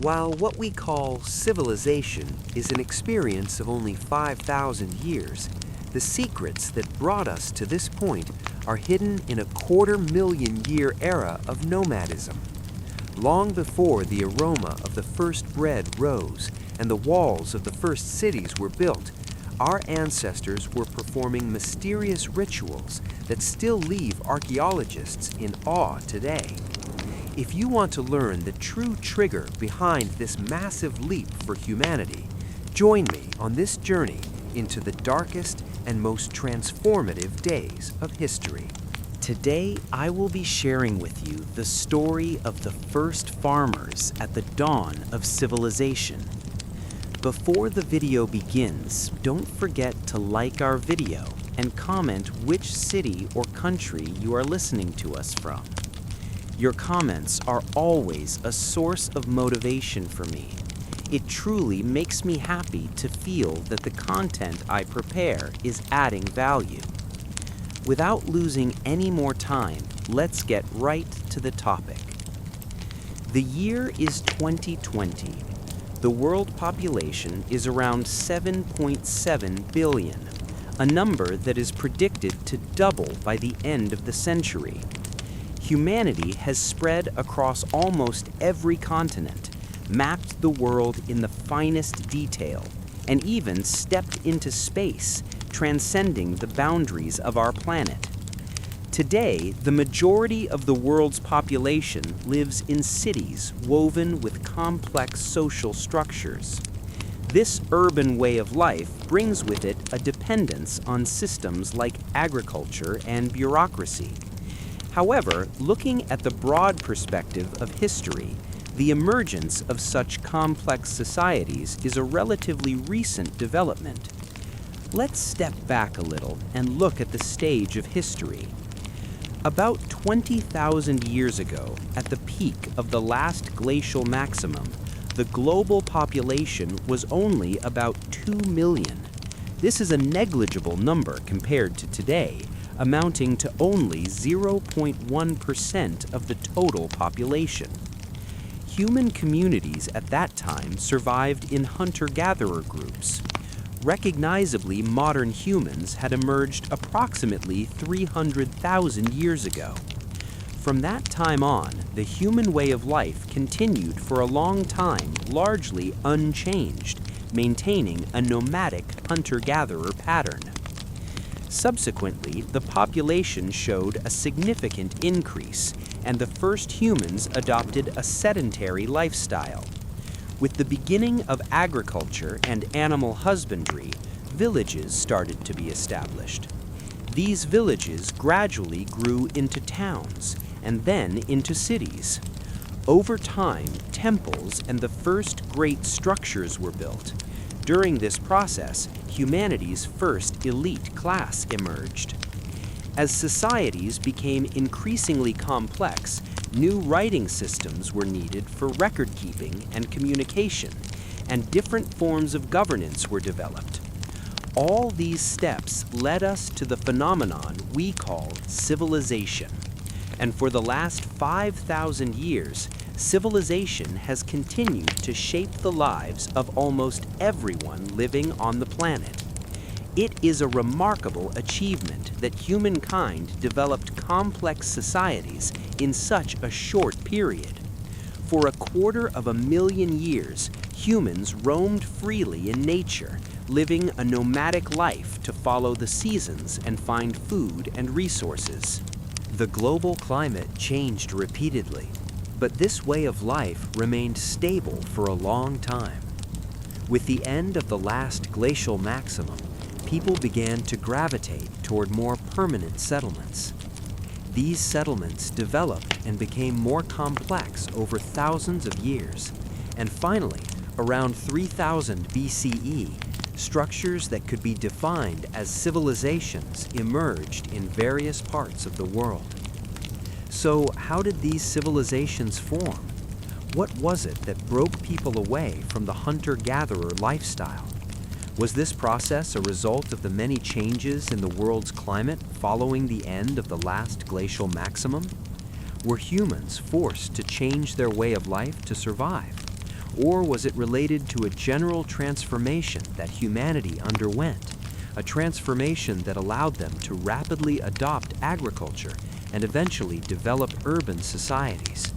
While what we call civilization is an experience of only 5,000 years, the secrets that brought us to this point are hidden in a quarter-million-year era of nomadism. Long before the aroma of the first bread rose and the walls of the first cities were built, our ancestors were performing mysterious rituals that still leave archaeologists in awe today. If you want to learn the true trigger behind this massive leap for humanity, join me on this journey into the darkest and most transformative days of history. Today, I will be sharing with you the story of the first farmers at the dawn of civilization. Before the video begins, don't forget to like our video and comment which city or country you are listening to us from. Your comments are always a source of motivation for me. It truly makes me happy to feel that the content I prepare is adding value. Without losing any more time, let's get right to the topic. The year is 2020. The world population is around 7.7 billion, a number that is predicted to double by the end of the century. Humanity has spread across almost every continent, mapped the world in the finest detail, and even stepped into space, transcending the boundaries of our planet. Today, the majority of the world's population lives in cities woven with complex social structures. This urban way of life brings with it a dependence on systems like agriculture and bureaucracy. However, looking at the broad perspective of history, the emergence of such complex societies is a relatively recent development. Let's step back a little and look at the stage of history. About 20,000 years ago, at the peak of the last glacial maximum, the global population was only about 2 million. This is a negligible number compared to today, amounting to only 0.1% of the total population. Human communities at that time survived in hunter-gatherer groups. Recognizably, modern humans had emerged approximately 300,000 years ago. From that time on, the human way of life continued for a long time largely unchanged, maintaining a nomadic hunter-gatherer pattern. Subsequently, the population showed a significant increase, and the first humans adopted a sedentary lifestyle. With the beginning of agriculture and animal husbandry, villages started to be established. These villages gradually grew into towns, and then into cities. Over time, temples and the first great structures were built. During this process, humanity's first elite class emerged. As societies became increasingly complex, new writing systems were needed for record-keeping and communication, and different forms of governance were developed. All these steps led us to the phenomenon we call civilization. And for the last 5,000 years, civilization has continued to shape the lives of almost everyone living on the planet. It is a remarkable achievement that humankind developed complex societies in such a short period. For 250,000 years, humans roamed freely in nature, living a nomadic life to follow the seasons and find food and resources. The global climate changed repeatedly, but this way of life remained stable for a long time. With the end of the last glacial maximum, people began to gravitate toward more permanent settlements. These settlements developed and became more complex over thousands of years, and finally, around 3000 BCE, structures that could be defined as civilizations emerged in various parts of the world. So, how did these civilizations form? What was it that broke people away from the hunter-gatherer lifestyle? Was this process a result of the many changes in the world's climate following the end of the last glacial maximum? Were humans forced to change their way of life to survive? Or was it related to a general transformation that humanity underwent? A transformation that allowed them to rapidly adopt agriculture and eventually develop urban societies.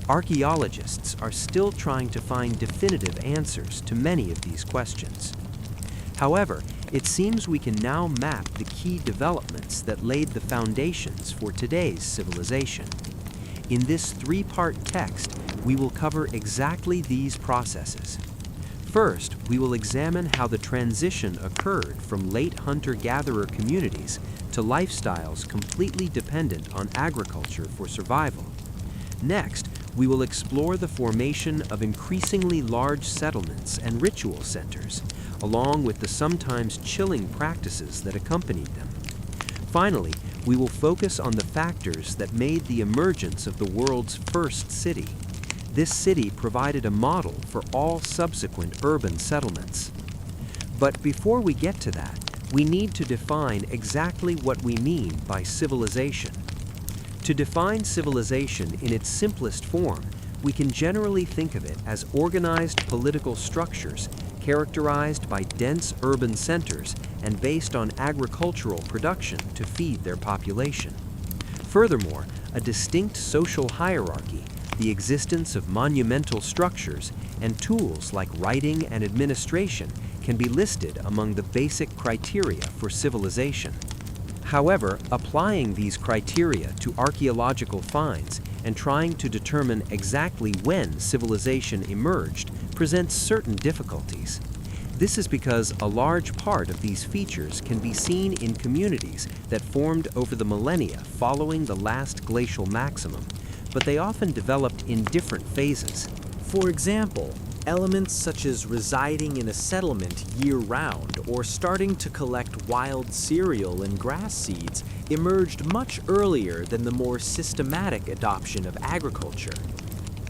Archaeologists are still trying to find definitive answers to many of these questions. However, it seems we can now map the key developments that laid the foundations for today's civilization. In this three-part text, we will cover exactly these processes. First, we will examine how the transition occurred from late hunter-gatherer communities to lifestyles completely dependent on agriculture for survival. Next, we will explore the formation of increasingly large settlements and ritual centers, along with the sometimes chilling practices that accompanied them. Finally, we will focus on the factors that made the emergence of the world's first city. This city provided a model for all subsequent urban settlements. But before we get to that, we need to define exactly what we mean by civilization. To define civilization in its simplest form, we can generally think of it as organized political structures characterized by dense urban centers and based on agricultural production to feed their population. Furthermore, a distinct social hierarchy, the existence of monumental structures, and tools like writing and administration can be listed among the basic criteria for civilization. However, applying these criteria to archaeological finds and trying to determine exactly when civilization emerged presents certain difficulties. This is because a large part of these features can be seen in communities that formed over the millennia following the last glacial maximum, but they often developed in different phases. For example, elements such as residing in a settlement year-round or starting to collect wild cereal and grass seeds emerged much earlier than the more systematic adoption of agriculture.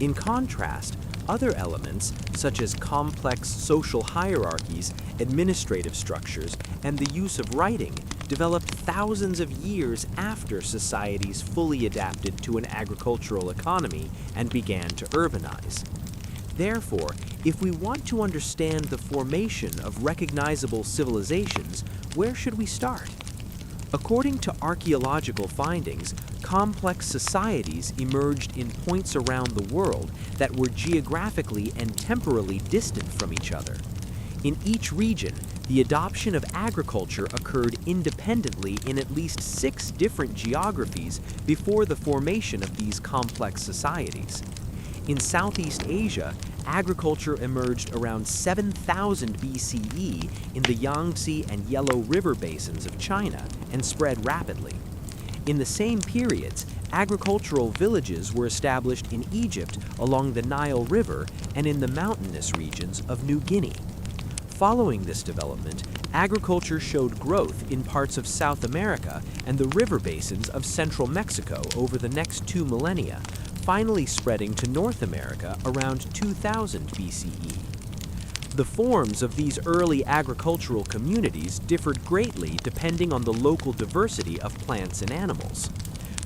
In contrast, other elements, such as complex social hierarchies, administrative structures, and the use of writing, developed thousands of years after societies fully adapted to an agricultural economy and began to urbanize. Therefore, if we want to understand the formation of recognizable civilizations, where should we start? According to archaeological findings, complex societies emerged in points around the world that were geographically and temporally distant from each other. In each region, the adoption of agriculture occurred independently in at least 6 different geographies before the formation of these complex societies. In Southeast Asia, agriculture emerged around 7000 BCE in the Yangtze and Yellow River basins of China and spread rapidly. In the same periods, agricultural villages were established in Egypt along the Nile River and in the mountainous regions of New Guinea. Following this development, agriculture showed growth in parts of South America and the river basins of central Mexico over the next 2 millennia, finally spreading to North America around 2000 BCE. The forms of these early agricultural communities differed greatly depending on the local diversity of plants and animals.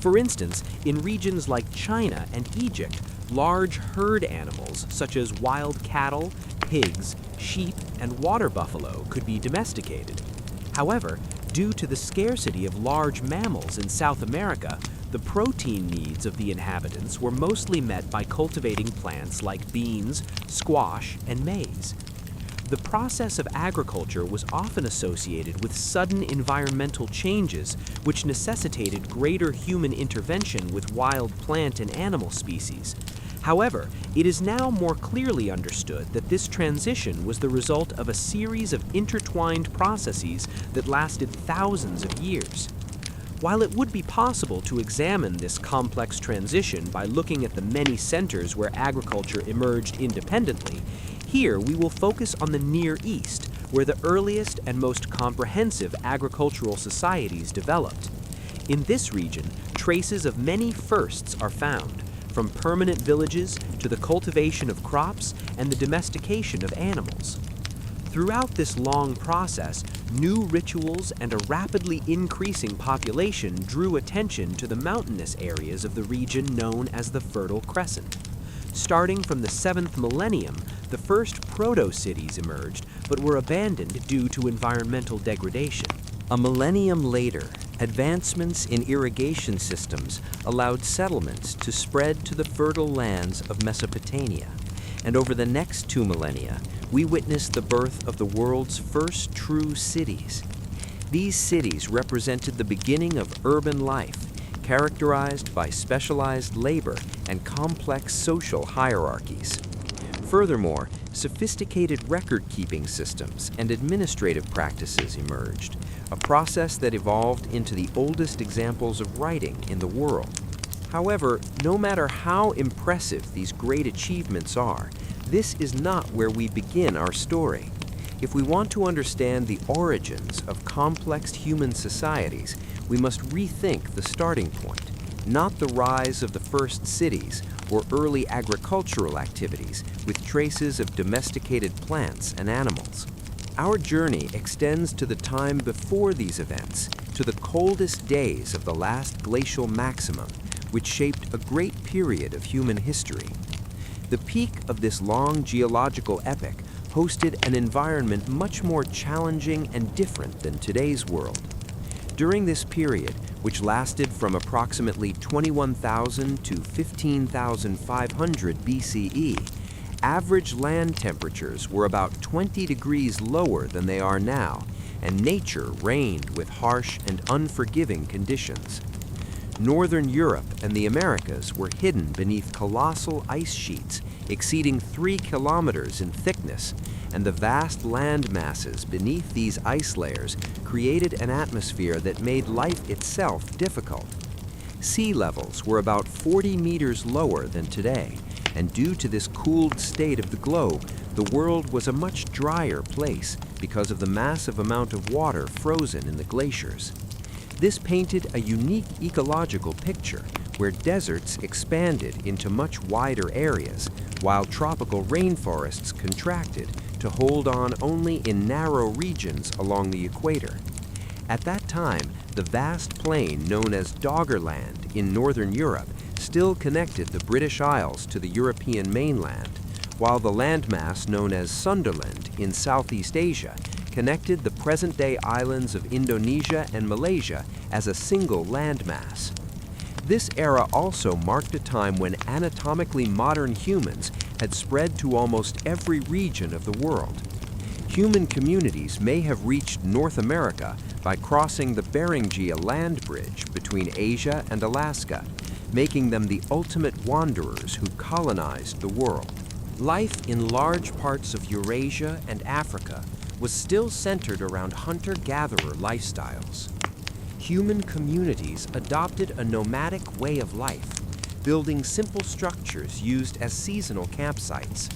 For instance, in regions like China and Egypt, large herd animals such as wild cattle, pigs, sheep, and water buffalo could be domesticated. However, due to the scarcity of large mammals in South America, the protein needs of the inhabitants were mostly met by cultivating plants like beans, squash, and maize. The process of agriculture was often associated with sudden environmental changes, which necessitated greater human intervention with wild plant and animal species. However, it is now more clearly understood that this transition was the result of a series of intertwined processes that lasted thousands of years. While it would be possible to examine this complex transition by looking at the many centers where agriculture emerged independently, here we will focus on the Near East, where the earliest and most comprehensive agricultural societies developed. In this region, traces of many firsts are found, from permanent villages to the cultivation of crops and the domestication of animals. Throughout this long process, new rituals and a rapidly increasing population drew attention to the mountainous areas of the region known as the Fertile Crescent. Starting from the 7th millennium, the first proto-cities emerged but were abandoned due to environmental degradation. A millennium later, advancements in irrigation systems allowed settlements to spread to the fertile lands of Mesopotamia. And over the next 2 millennia, we witnessed the birth of the world's first true cities. These cities represented the beginning of urban life, characterized by specialized labor and complex social hierarchies. Furthermore, sophisticated record-keeping systems and administrative practices emerged, a process that evolved into the oldest examples of writing in the world. However, no matter how impressive these great achievements are, this is not where we begin our story. If we want to understand the origins of complex human societies, we must rethink the starting point, not the rise of the first cities or early agricultural activities with traces of domesticated plants and animals. Our journey extends to the time before these events, to the coldest days of the last glacial maximum, which shaped a great period of human history. The peak of this long geological epoch hosted an environment much more challenging and different than today's world. During this period, which lasted from approximately 21,000 to 15,500 BCE, average land temperatures were about 20 degrees lower than they are now, and nature reigned with harsh and unforgiving conditions. Northern Europe and the Americas were hidden beneath colossal ice sheets exceeding 3 kilometers in thickness, and the vast land masses beneath these ice layers created an atmosphere that made life itself difficult. Sea levels were about 40 meters lower than today, and due to this cooled state of the globe, the world was a much drier place because of the massive amount of water frozen in the glaciers. This painted a unique ecological picture where deserts expanded into much wider areas, while tropical rainforests contracted to hold on only in narrow regions along the equator. At that time, the vast plain known as Doggerland in northern Europe still connected the British Isles to the European mainland, while the landmass known as Sunderland in Southeast Asia connected the present-day islands of Indonesia and Malaysia as a single landmass. This era also marked a time when anatomically modern humans had spread to almost every region of the world. Human communities may have reached North America by crossing the Beringia land bridge between Asia and Alaska, making them the ultimate wanderers who colonized the world. Life in large parts of Eurasia and Africa was still centered around hunter-gatherer lifestyles. Human communities adopted a nomadic way of life, building simple structures used as seasonal campsites.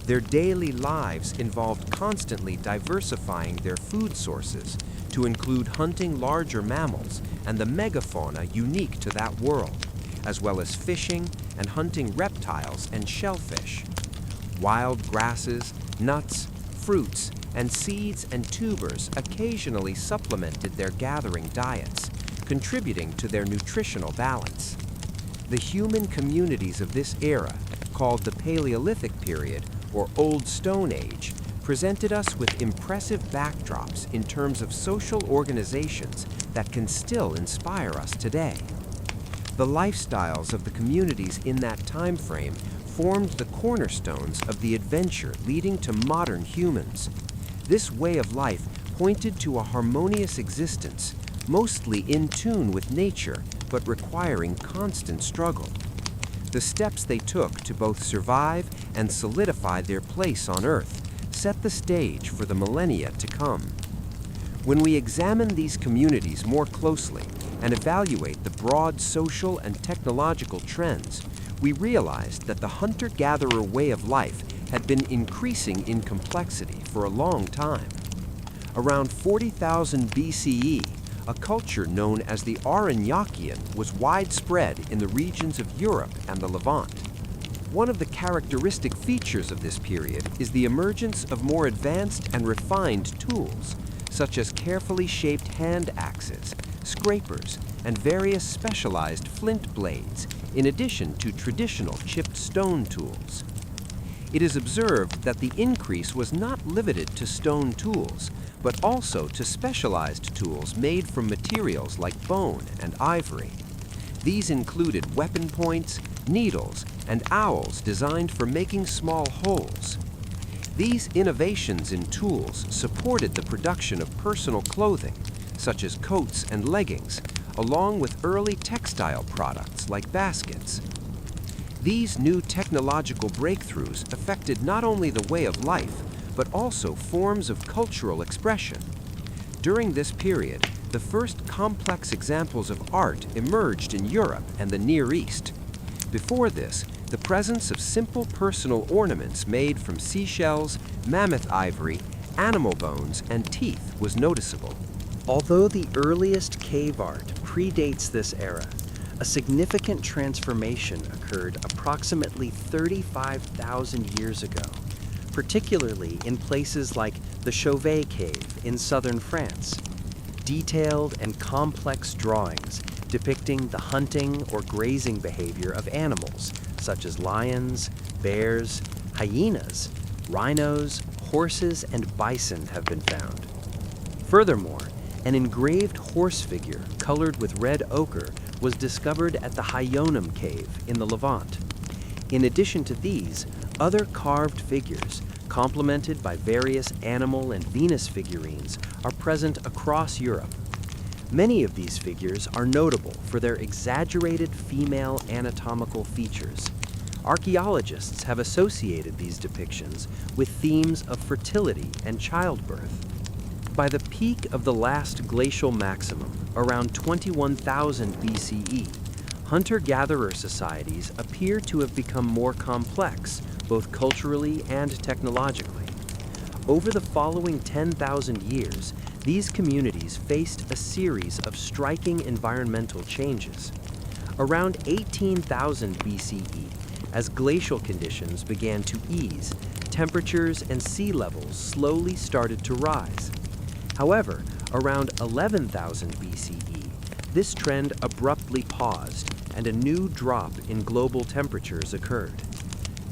Their daily lives involved constantly diversifying their food sources to include hunting larger mammals and the megafauna unique to that world, as well as fishing and hunting reptiles and shellfish. Wild grasses, nuts, fruits, and seeds and tubers occasionally supplemented their gathering diets, contributing to their nutritional balance. The human communities of this era, called the Paleolithic period or Old Stone Age, presented us with impressive backdrops in terms of social organizations that can still inspire us today. The lifestyles of the communities in that time frame formed the cornerstones of the adventure leading to modern humans. This way of life pointed to a harmonious existence, mostly in tune with nature, but requiring constant struggle. The steps they took to both survive and solidify their place on Earth set the stage for the millennia to come. When we examine these communities more closely and evaluate the broad social and technological trends, we realized that the hunter-gatherer way of life had been increasing in complexity for a long time. Around 40,000 BCE, a culture known as the Aranyakian was widespread in the regions of Europe and the Levant. One of the characteristic features of this period is the emergence of more advanced and refined tools, such as carefully shaped hand axes, scrapers, and various specialized flint blades, in addition to traditional chipped stone tools. It is observed that the increase was not limited to stone tools, but also to specialized tools made from materials like bone and ivory. These included weapon points, needles, and awls designed for making small holes. These innovations in tools supported the production of personal clothing, such as coats and leggings, along with early textile products like baskets. These new technological breakthroughs affected not only the way of life, but also forms of cultural expression. During this period, the first complex examples of art emerged in Europe and the Near East. Before this, the presence of simple personal ornaments made from seashells, mammoth ivory, animal bones, and teeth was noticeable. Although the earliest cave art predates this era, a significant transformation occurred approximately 35,000 years ago, particularly in places like the Chauvet Cave in southern France. Detailed and complex drawings depicting the hunting or grazing behavior of animals such as lions, bears, hyenas, rhinos, horses, and bison have been found. Furthermore, an engraved horse figure colored with red ochre was discovered at the Hyonum Cave in the Levant. In addition to these, other carved figures, complemented by various animal and Venus figurines, are present across Europe. Many of these figures are notable for their exaggerated female anatomical features. Archaeologists have associated these depictions with themes of fertility and childbirth. By the peak of the last glacial maximum, around 21,000 BCE, hunter-gatherer societies appear to have become more complex, both culturally and technologically. Over the following 10,000 years, these communities faced a series of striking environmental changes. Around 18,000 BCE, as glacial conditions began to ease, temperatures and sea levels slowly started to rise. However, around 11,000 BCE, this trend abruptly paused and a new drop in global temperatures occurred.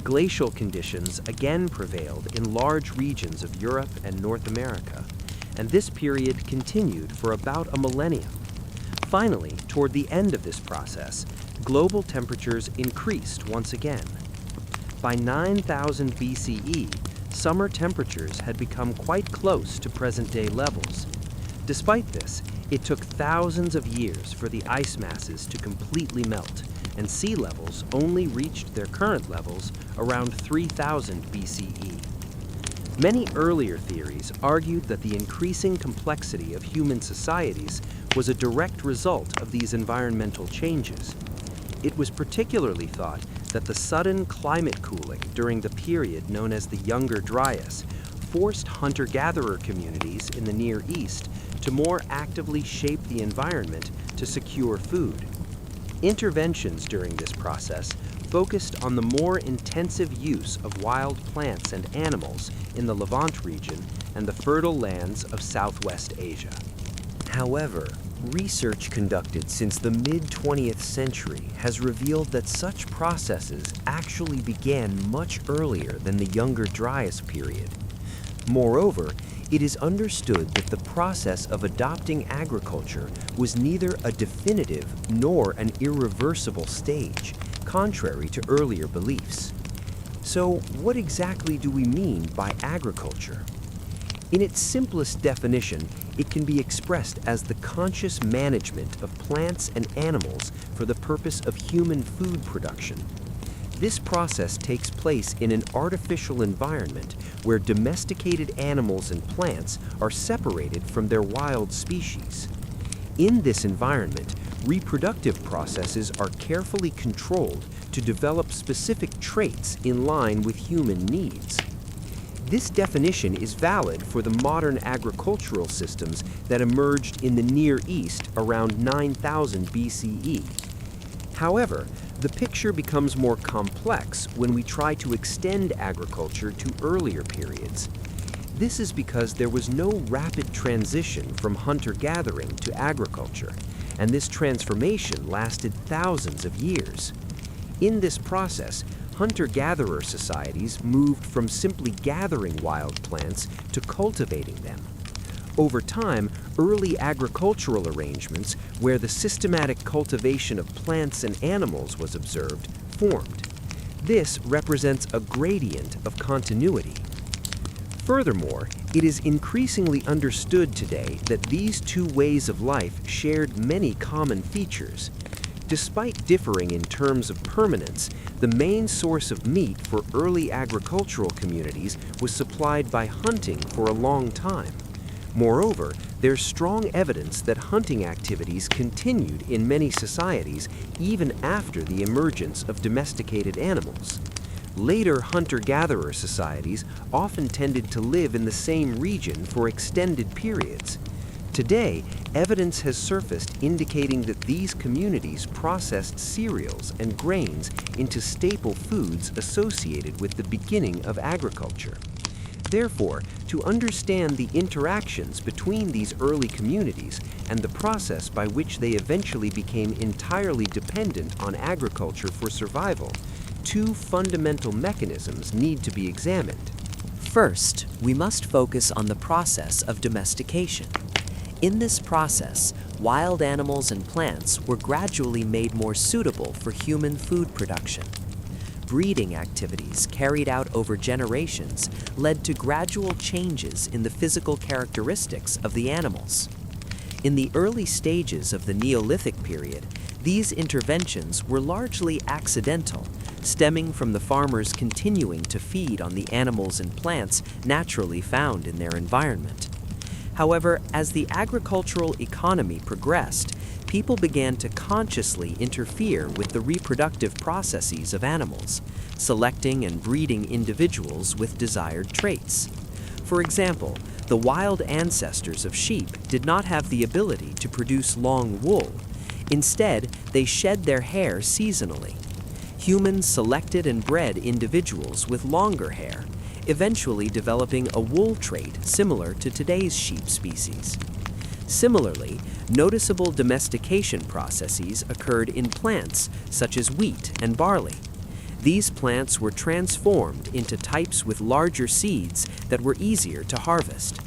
Glacial conditions again prevailed in large regions of Europe and North America, and this period continued for about a millennium. Finally, toward the end of this process, global temperatures increased once again. By 9000 BCE, summer temperatures had become quite close to present-day levels. Despite this, it took thousands of years for the ice masses to completely melt, and sea levels only reached their current levels around 3000 BCE. Many earlier theories argued that the increasing complexity of human societies was a direct result of these environmental changes. It was particularly thought that the sudden climate cooling during the period known as the Younger Dryas forced hunter-gatherer communities in the Near East to more actively shape the environment to secure food. Interventions during this process focused on the more intensive use of wild plants and animals in the Levant region and the fertile lands of Southwest Asia. However, research conducted since the mid-20th century has revealed that such processes actually began much earlier than the Younger Dryas period. Moreover, it is understood that the process of adopting agriculture was neither a definitive nor an irreversible stage, contrary to earlier beliefs. So, what exactly do we mean by agriculture? In its simplest definition, it can be expressed as the conscious management of plants and animals for the purpose of human food production. This process takes place in an artificial environment where domesticated animals and plants are separated from their wild species. In this environment, reproductive processes are carefully controlled to develop specific traits in line with human needs. This definition is valid for the modern agricultural systems that emerged in the Near East around 9000 BCE. However, the picture becomes more complex when we try to extend agriculture to earlier periods. This is because there was no rapid transition from hunter-gathering to agriculture, and this transformation lasted thousands of years. In this process, hunter-gatherer societies moved from simply gathering wild plants to cultivating them. Over time, early agricultural arrangements where the systematic cultivation of plants and animals was observed formed. This represents a gradient of continuity. Furthermore, it is increasingly understood today that these two ways of life shared many common features. Despite differing in terms of permanence, the main source of meat for early agricultural communities was supplied by hunting for a long time. Moreover, there's strong evidence that hunting activities continued in many societies even after the emergence of domesticated animals. Later hunter-gatherer societies often tended to live in the same region for extended periods. Today, evidence has surfaced indicating that these communities processed cereals and grains into staple foods associated with the beginning of agriculture. Therefore, to understand the interactions between these early communities and the process by which they eventually became entirely dependent on agriculture for survival, two fundamental mechanisms need to be examined. First, we must focus on the process of domestication. In this process, wild animals and plants were gradually made more suitable for human food production. Breeding activities carried out over generations led to gradual changes in the physical characteristics of the animals. In the early stages of the Neolithic period, these interventions were largely accidental, stemming from the farmers continuing to feed on the animals and plants naturally found in their environment. However, as the agricultural economy progressed, people began to consciously interfere with the reproductive processes of animals, selecting and breeding individuals with desired traits. For example, the wild ancestors of sheep did not have the ability to produce long wool. Instead, they shed their hair seasonally. Humans selected and bred individuals with longer hair, eventually developing a wool trait similar to today's sheep species. Similarly, noticeable domestication processes occurred in plants such as wheat and barley. These plants were transformed into types with larger seeds that were easier to harvest.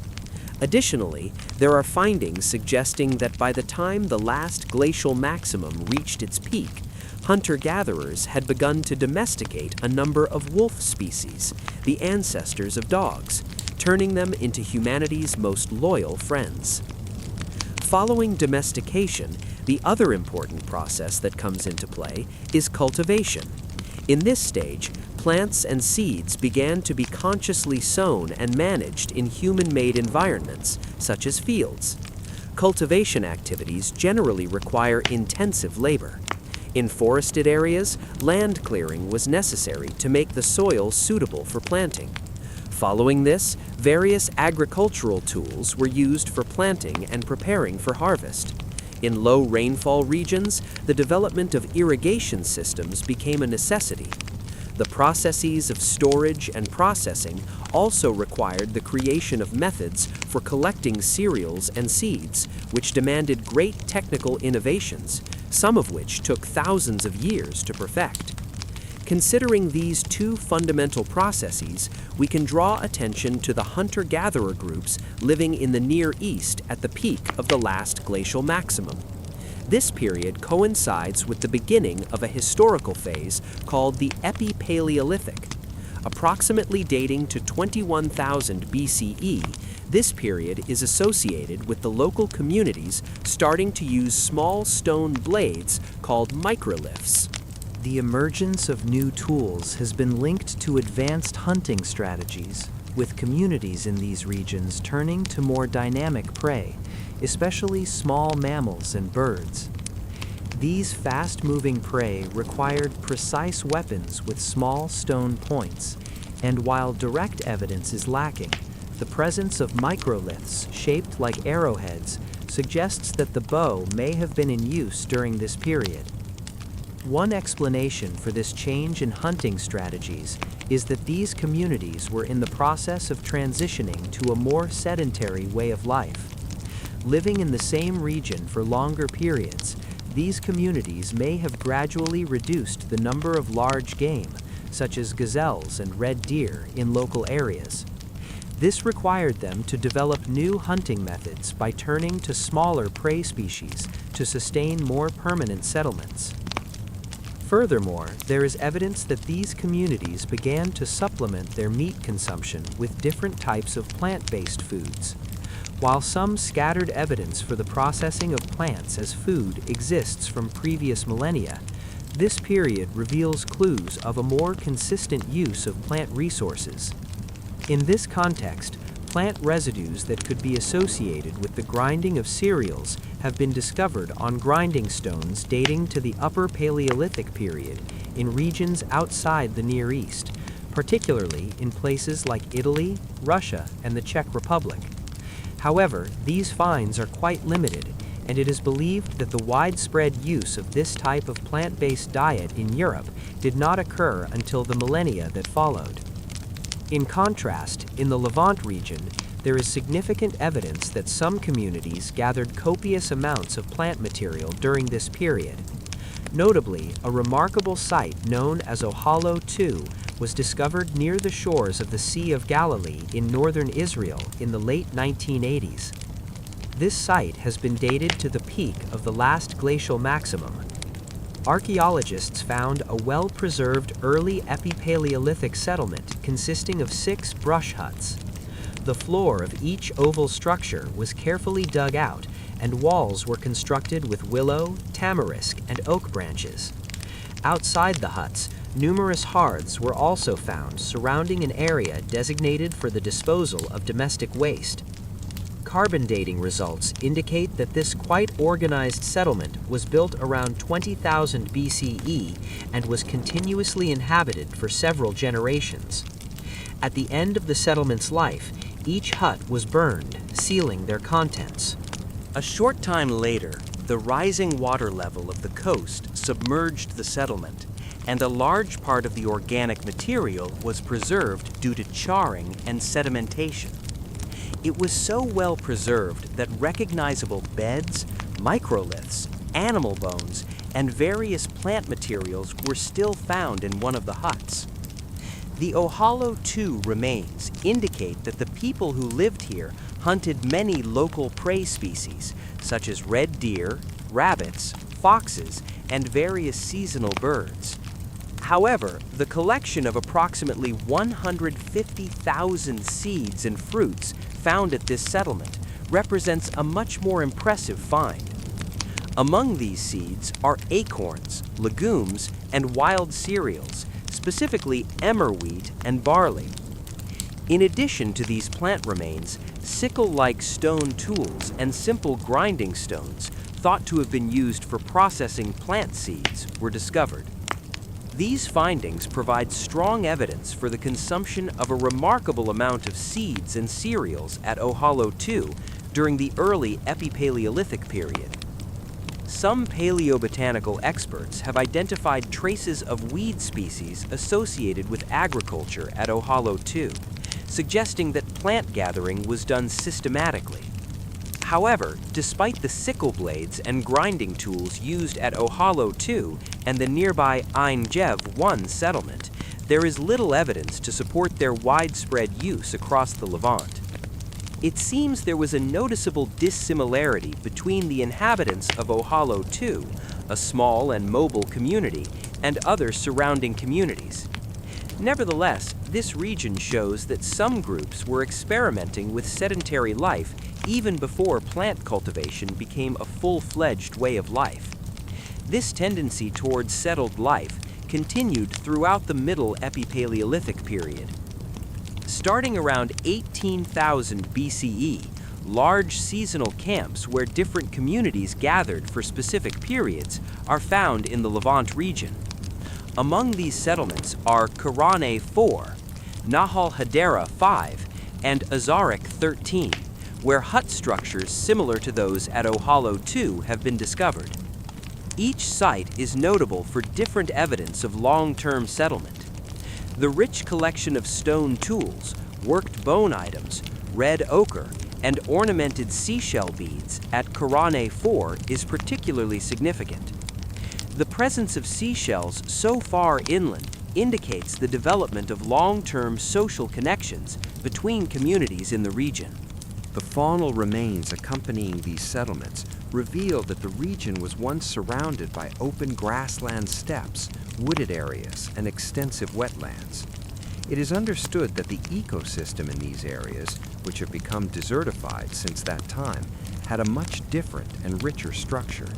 Additionally, there are findings suggesting that by the time the last glacial maximum reached its peak, hunter-gatherers had begun to domesticate a number of wolf species, the ancestors of dogs, turning them into humanity's most loyal friends. Following domestication, the other important process that comes into play is cultivation. In this stage, plants and seeds began to be consciously sown and managed in human-made environments, such as fields. Cultivation activities generally require intensive labor. In forested areas, land clearing was necessary to make the soil suitable for planting. Following this, various agricultural tools were used for planting and preparing for harvest. In low rainfall regions, the development of irrigation systems became a necessity. The processes of storage and processing also required the creation of methods for collecting cereals and seeds, which demanded great technical innovations, some of which took thousands of years to perfect. Considering these two fundamental processes, we can draw attention to the hunter-gatherer groups living in the Near East at the peak of the last glacial maximum. This period coincides with the beginning of a historical phase called the Epi-Paleolithic. Approximately dating to 21,000 BCE, this period is associated with the local communities starting to use small stone blades called microliths. The emergence of new tools has been linked to advanced hunting strategies, with communities in these regions turning to more dynamic prey, especially small mammals and birds. These fast-moving prey required precise weapons with small stone points, and while direct evidence is lacking, the presence of microliths shaped like arrowheads suggests that the bow may have been in use during this period. One explanation for this change in hunting strategies is that these communities were in the process of transitioning to a more sedentary way of life. Living in the same region for longer periods, these communities may have gradually reduced the number of large game, such as gazelles and red deer, in local areas. This required them to develop new hunting methods by turning to smaller prey species to sustain more permanent settlements. Furthermore, there is evidence that these communities began to supplement their meat consumption with different types of plant-based foods. While some scattered evidence for the processing of plants as food exists from previous millennia, this period reveals clues of a more consistent use of plant resources. In this context, plant residues that could be associated with the grinding of cereals have been discovered on grinding stones dating to the Upper Paleolithic period in regions outside the Near East, particularly in places like Italy, Russia, and the Czech Republic. However, these finds are quite limited, and it is believed that the widespread use of this type of plant-based diet in Europe did not occur until the millennia that followed. In contrast, in the Levant region, there is significant evidence that some communities gathered copious amounts of plant material during this period. Notably, a remarkable site known as Ohalo II was discovered near the shores of the Sea of Galilee in northern Israel in the late 1980s. This site has been dated to the peak of the last glacial maximum. Archaeologists found a well-preserved early Epipaleolithic settlement consisting of 6 brush huts. The floor of each oval structure was carefully dug out, and walls were constructed with willow, tamarisk, and oak branches. Outside the huts, numerous hearths were also found surrounding an area designated for the disposal of domestic waste. Carbon dating results indicate that this quite organized settlement was built around 20,000 BCE and was continuously inhabited for several generations. At the end of the settlement's life, each hut was burned, sealing their contents. A short time later, the rising water level of the coast submerged the settlement, and a large part of the organic material was preserved due to charring and sedimentation. It was so well preserved that recognizable beds, microliths, animal bones, and various plant materials were still found in one of the huts. The Ohalo II remains indicate that the people who lived here hunted many local prey species, such as red deer, rabbits, foxes, and various seasonal birds. However, the collection of approximately 150,000 seeds and fruits found at this settlement represents a much more impressive find. Among these seeds are acorns, legumes, and wild cereals, specifically emmer wheat and barley. In addition to these plant remains, sickle-like stone tools and simple grinding stones, thought to have been used for processing plant seeds, were discovered. These findings provide strong evidence for the consumption of a remarkable amount of seeds and cereals at Ohalo II during the early Epipaleolithic period. Some paleobotanical experts have identified traces of weed species associated with agriculture at Ohalo II, suggesting that plant gathering was done systematically. However, despite the sickle blades and grinding tools used at Ohalo II and the nearby Ein Gev I settlement, there is little evidence to support their widespread use across the Levant. It seems there was a noticeable dissimilarity between the inhabitants of Ohalo II, a small and mobile community, and other surrounding communities. Nevertheless, this region shows that some groups were experimenting with sedentary life even before plant cultivation became a full-fledged way of life. This tendency towards settled life continued throughout the Middle Epipaleolithic period. Starting around 18,000 BCE, large seasonal camps where different communities gathered for specific periods are found in the Levant region. Among these settlements are Karane IV, Nahal Hadera V, and Azarik 13, where hut structures similar to those at Ohalo II have been discovered. Each site is notable for different evidence of long-term settlement. The rich collection of stone tools, worked bone items, red ochre, and ornamented seashell beads at Korane 4 is particularly significant. The presence of seashells so far inland indicates the development of long-term social connections between communities in the region. The faunal remains accompanying these settlements reveal that the region was once surrounded by open grassland steppes, wooded areas, and extensive wetlands. It is understood that the ecosystem in these areas, which have become desertified since that time, had a much different and richer structure.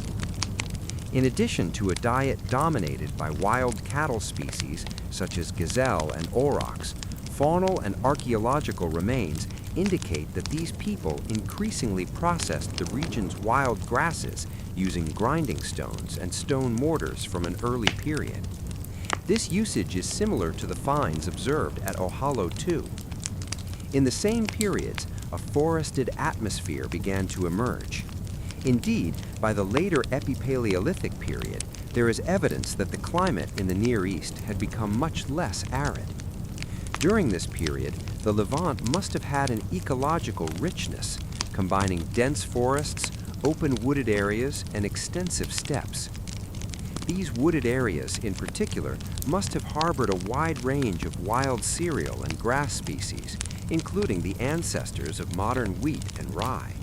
In addition to a diet dominated by wild cattle species such as gazelle and aurochs, faunal and archaeological remains indicate that these people increasingly processed the region's wild grasses using grinding stones and stone mortars from an early period. This usage is similar to the finds observed at Ohalo II. In the same periods, a forested atmosphere began to emerge. Indeed, by the later Epipaleolithic period, there is evidence that the climate in the Near East had become much less arid. During this period, the Levant must have had an ecological richness, combining dense forests, open wooded areas, and extensive steppes. These wooded areas, in particular, must have harbored a wide range of wild cereal and grass species, including the ancestors of modern wheat and rye.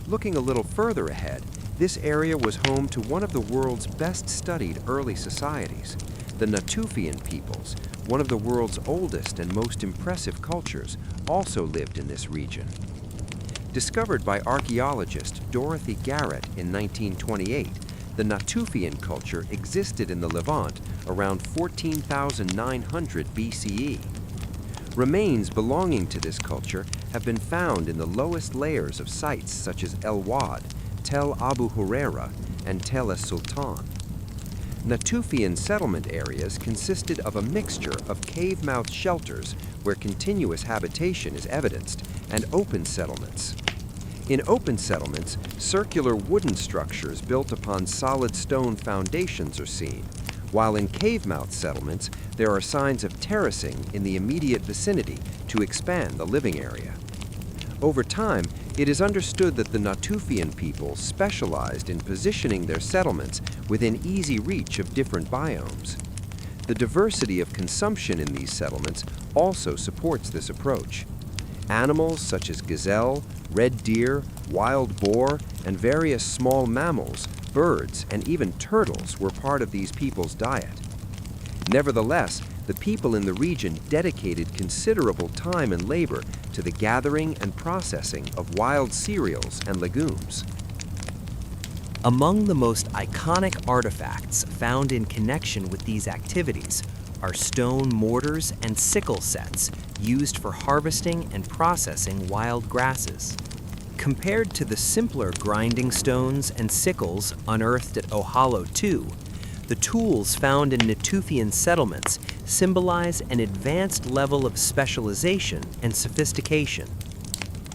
Looking a little further ahead, this area was home to one of the world's best-studied early societies. The Natufian peoples, one of the world's oldest and most impressive cultures, also lived in this region. Discovered by archaeologist Dorothy Garrett in 1928, the Natufian culture existed in the Levant around 14,900 BCE. Remains belonging to this culture have been found in the lowest layers of sites such as El Wad, Tel Abu Huraira, and Tel Es Sultan. Natufian settlement areas consisted of a mixture of cave-mouth shelters where continuous habitation is evidenced, and open settlements. In open settlements, circular wooden structures built upon solid stone foundations are seen, while in cave-mouth settlements, there are signs of terracing in the immediate vicinity to expand the living area. Over time, it is understood that the Natufian people specialized in positioning their settlements within easy reach of different biomes. The diversity of consumption in these settlements also supports this approach. Animals such as gazelle, red deer, wild boar, and various small mammals, birds, and even turtles were part of these people's diet. Nevertheless, the people in the region dedicated considerable time and labor to the gathering and processing of wild cereals and legumes. Among the most iconic artifacts found in connection with these activities are stone mortars and sickle sets used for harvesting and processing wild grasses. Compared to the simpler grinding stones and sickles unearthed at Ohalo II, the tools found in Natufian settlements symbolize an advanced level of specialization and sophistication.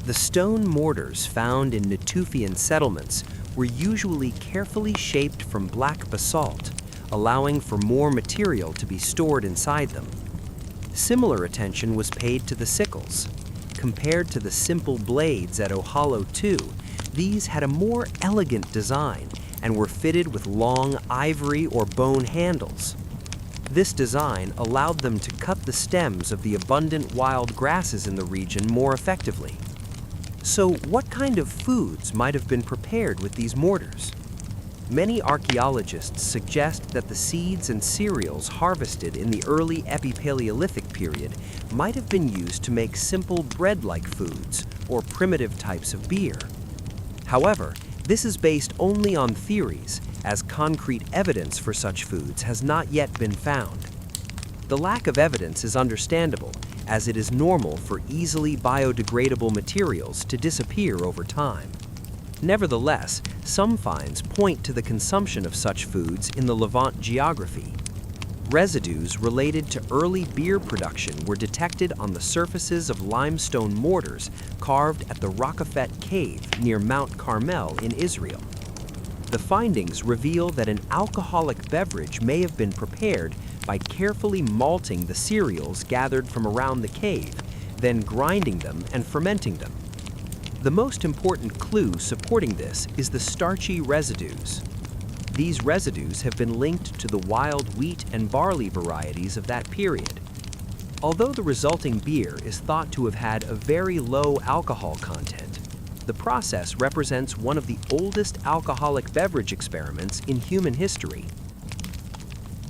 The stone mortars found in Natufian settlements were usually carefully shaped from black basalt, allowing for more material to be stored inside them. Similar attention was paid to the sickles. Compared to the simple blades at Ohalo II, these had a more elegant design and were fitted with long ivory or bone handles. This design allowed them to cut the stems of the abundant wild grasses in the region more effectively. So, what kind of foods might have been prepared with these mortars? Many archaeologists suggest that the seeds and cereals harvested in the early Epipaleolithic period might have been used to make simple bread-like foods or primitive types of beer. However, this is based only on theories, as concrete evidence for such foods has not yet been found. The lack of evidence is understandable, as it is normal for easily biodegradable materials to disappear over time. Nevertheless, some finds point to the consumption of such foods in the Levant geography. Residues related to early beer production were detected on the surfaces of limestone mortars carved at the Raqefet Cave near Mount Carmel in Israel. The findings reveal that an alcoholic beverage may have been prepared by carefully malting the cereals gathered from around the cave, then grinding them and fermenting them. The most important clue supporting this is the starchy residues. These residues have been linked to the wild wheat and barley varieties of that period. Although the resulting beer is thought to have had a very low alcohol content, the process represents one of the oldest alcoholic beverage experiments in human history.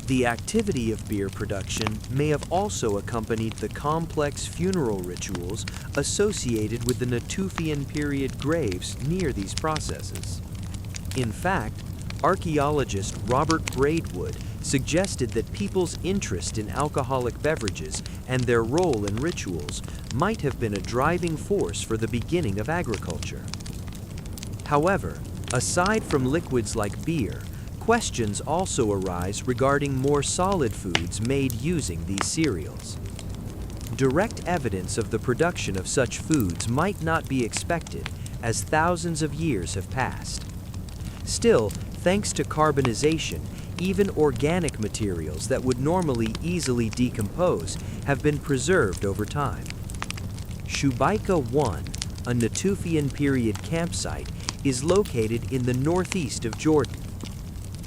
The activity of beer production may have also accompanied the complex funeral rituals associated with the Natufian period graves near these processes. In fact, archaeologist Robert Braidwood suggested that people's interest in alcoholic beverages and their role in rituals might have been a driving force for the beginning of agriculture. However, aside from liquids like beer, questions also arise regarding more solid foods made using these cereals. Direct evidence of the production of such foods might not be expected, as thousands of years have passed. Still, thanks to carbonization, even organic materials that would normally easily decompose have been preserved over time. Shubaika 1, a Natufian period campsite, is located in the northeast of Jordan.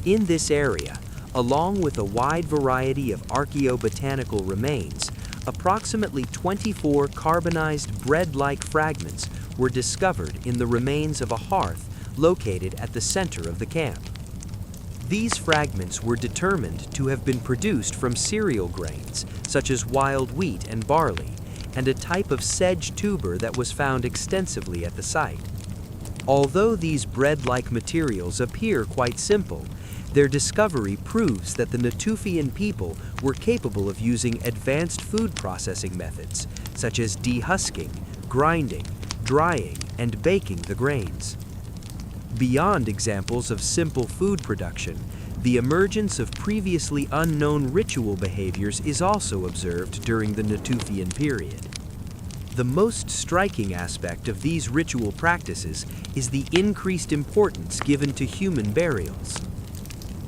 In this area, along with a wide variety of archaeobotanical remains, approximately 24 carbonized bread-like fragments were discovered in the remains of a hearth located at the center of the camp. These fragments were determined to have been produced from cereal grains, such as wild wheat and barley, and a type of sedge tuber that was found extensively at the site. Although these bread-like materials appear quite simple, their discovery proves that the Natufian people were capable of using advanced food processing methods, such as dehusking, grinding, drying, and baking the grains. Beyond examples of simple food production, the emergence of previously unknown ritual behaviors is also observed during the Natufian period. The most striking aspect of these ritual practices is the increased importance given to human burials.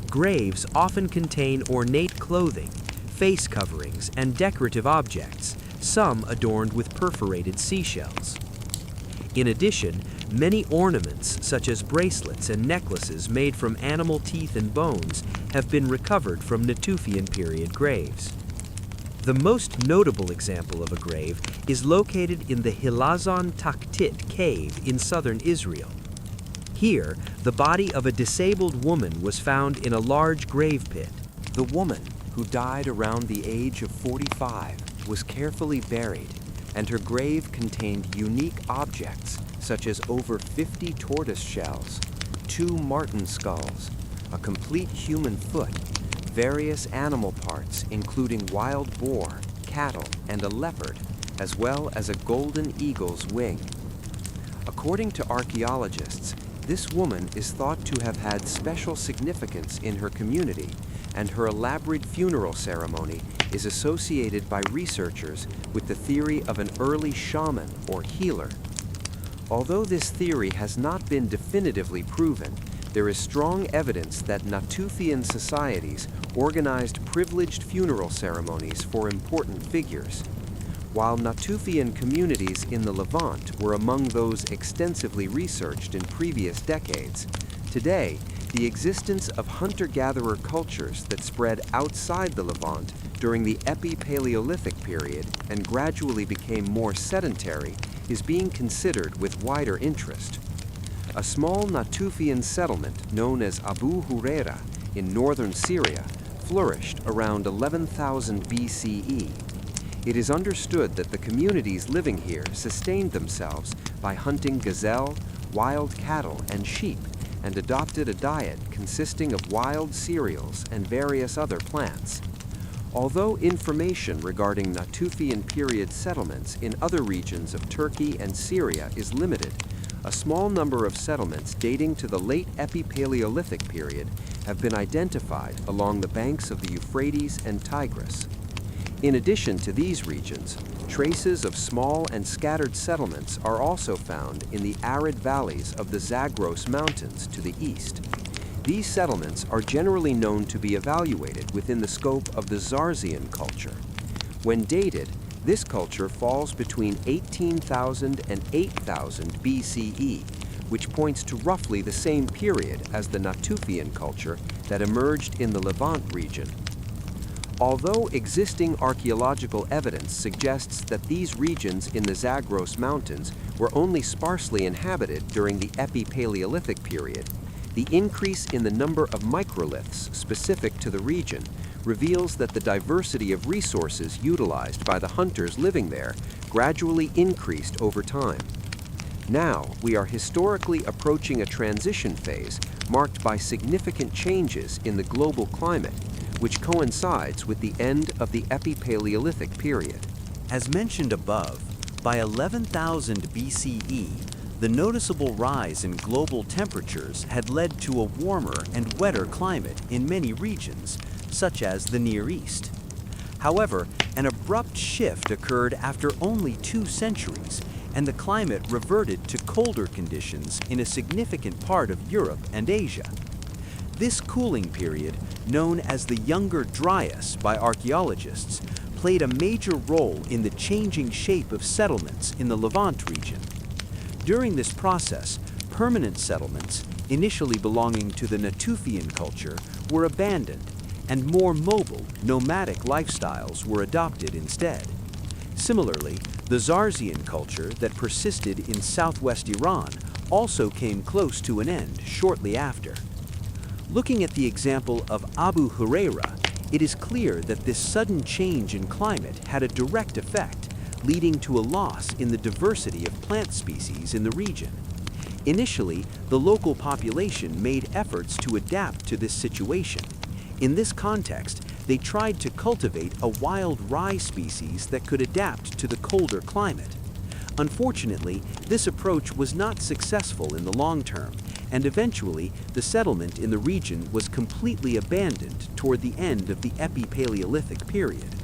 Graves often contain ornate clothing, face coverings, and decorative objects, some adorned with perforated seashells. In addition, many ornaments, such as bracelets and necklaces made from animal teeth and bones, have been recovered from Natufian period graves. The most notable example of a grave is located in the Hilazon Taktit cave in southern Israel. Here, the body of a disabled woman was found in a large grave pit. The woman, who died around the age of 45, was carefully buried, and her grave contained unique objects such as over 50 tortoise shells, 2 marten skulls, a complete human foot, various animal parts including wild boar, cattle, and a leopard, as well as a golden eagle's wing. According to archaeologists, this woman is thought to have had special significance in her community, and her elaborate funeral ceremony is associated by researchers with the theory of an early shaman or healer. Although this theory has not been definitively proven, there is strong evidence that Natufian societies organized privileged funeral ceremonies for important figures. While Natufian communities in the Levant were among those extensively researched in previous decades, today, the existence of hunter-gatherer cultures that spread outside the Levant during the Epi-Paleolithic period and gradually became more sedentary is being considered with wider interest. A small Natufian settlement known as Abu Huraira in northern Syria flourished around 11,000 BCE. It is understood that the communities living here sustained themselves by hunting gazelle, wild cattle, and sheep, and adopted a diet consisting of wild cereals and various other plants. Although information regarding Natufian period settlements in other regions of Turkey and Syria is limited, a small number of settlements dating to the late Epi-Paleolithic period have been identified along the banks of the Euphrates and Tigris. In addition to these regions, traces of small and scattered settlements are also found in the arid valleys of the Zagros Mountains to the east. These settlements are generally known to be evaluated within the scope of the Zarzian culture. When dated, This culture falls between 18,000 and 8,000 BCE, which points to roughly the same period as the Natufian culture that emerged in the Levant region. Although existing archaeological evidence suggests that these regions in the Zagros Mountains were only sparsely inhabited during the Epipaleolithic period, the increase in the number of microliths specific to the region reveals that the diversity of resources utilized by the hunters living there gradually increased over time. Now, we are historically approaching a transition phase marked by significant changes in the global climate, which coincides with the end of the Epipaleolithic period. As mentioned above, by 11,000 BCE, the noticeable rise in global temperatures had led to a warmer and wetter climate in many regions, such as the Near East. However, an abrupt shift occurred after only 2 centuries, and the climate reverted to colder conditions in a significant part of Europe and Asia. This cooling period, known as the Younger Dryas by archaeologists, played a major role in the changing shape of settlements in the Levant region. During this process, permanent settlements, initially belonging to the Natufian culture, were abandoned, and more mobile, nomadic lifestyles were adopted instead. Similarly, the Zarzian culture that persisted in southwest Iran also came close to an end shortly after. Looking at the example of Abu Huraira, it is clear that this sudden change in climate had a direct effect, leading to a loss in the diversity of plant species in the region. Initially, the local population made efforts to adapt to this situation. In this context, they tried to cultivate a wild rye species that could adapt to the colder climate. Unfortunately, this approach was not successful in the long term, and eventually the settlement in the region was completely abandoned toward the end of the Epipaleolithic period.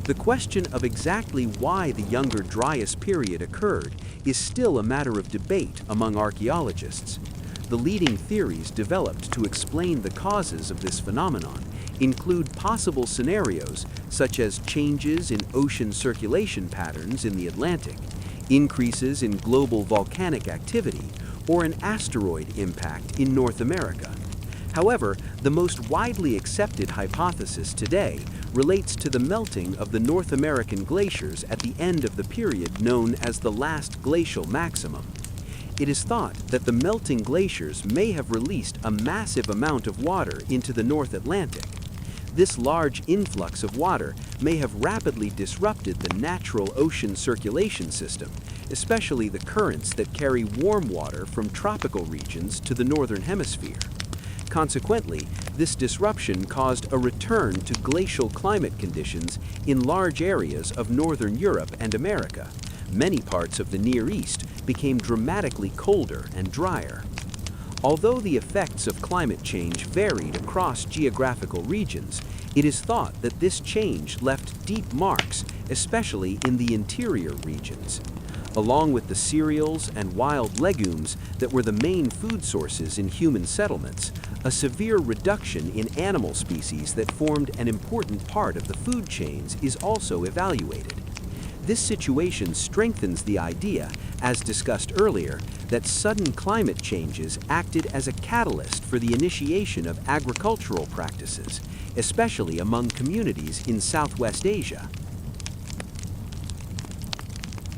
The question of exactly why the Younger Dryas period occurred is still a matter of debate among archaeologists. The leading theories developed to explain the causes of this phenomenon include possible scenarios such as changes in ocean circulation patterns in the Atlantic, increases in global volcanic activity, or an asteroid impact in North America. However, the most widely accepted hypothesis today relates to the melting of the North American glaciers at the end of the period known as the last glacial maximum. It is thought that the melting glaciers may have released a massive amount of water into the North Atlantic. This large influx of water may have rapidly disrupted the natural ocean circulation system, especially the currents that carry warm water from tropical regions to the northern hemisphere. Consequently, this disruption caused a return to glacial climate conditions in large areas of northern Europe and America. Many parts of the Near East became dramatically colder and drier. Although the effects of climate change varied across geographical regions, it is thought that this change left deep marks, especially in the interior regions. Along with the cereals and wild legumes that were the main food sources in human settlements, a severe reduction in animal species that formed an important part of the food chains is also evaluated. This situation strengthens the idea, as discussed earlier, that sudden climate changes acted as a catalyst for the initiation of agricultural practices, especially among communities in Southwest Asia.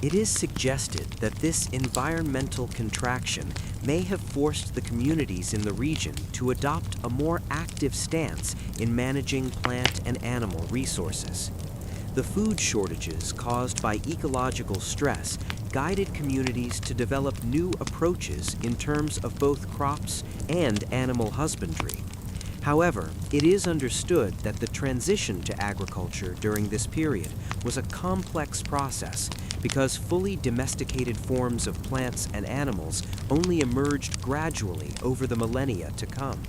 It is suggested that this environmental contraction may have forced the communities in the region to adopt a more active stance in managing plant and animal resources. The food shortages caused by ecological stress guided communities to develop new approaches in terms of both crops and animal husbandry. However, it is understood that the transition to agriculture during this period was a complex process because fully domesticated forms of plants and animals only emerged gradually over the millennia to come.